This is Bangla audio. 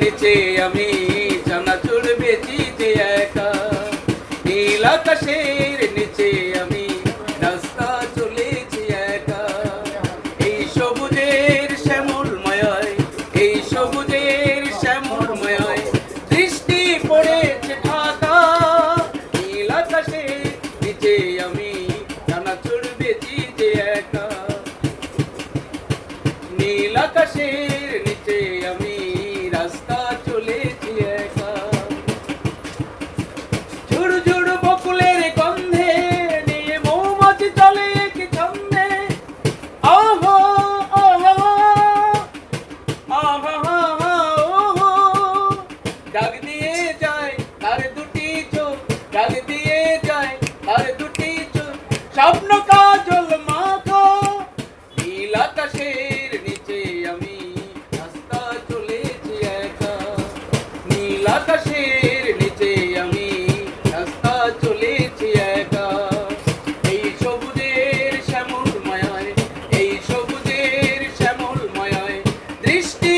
নিচে আমি চানাচুর বেচি যে একা, নীল আকাশের নিচে আমি রাস্তা চলেছি একা। এই সবুজের শ্যামলময়, এই সবুজের শ্যামলময় দৃষ্টি পড়েছে ঢাকা, নীল আকাশের নিচে আমি চানাচুর বেচি যে একা, নীল আকাশের নিচে আমি রাস্তা চলেছি একা। ঝুড় ঝুড় বকুলের গন্ধে নিয়ে মৌমাছি চলে কি ছন্দে, আহা আহা আহা ওহো, ডাক দিয়ে যায় তার দুটি চোখ, ডাক দিয়ে যায় তার দুটি চোখ, স্বপ্ন কাজল মাখো, নীল আকাশের নিচে আমি রাস্তা চলেছি একা, নীল আকাশের নিচে আমি রাস্তা চলেছি একা। এই সবুজের শ্যামলময়, এই সবুজের শ্যামলময় দৃষ্টি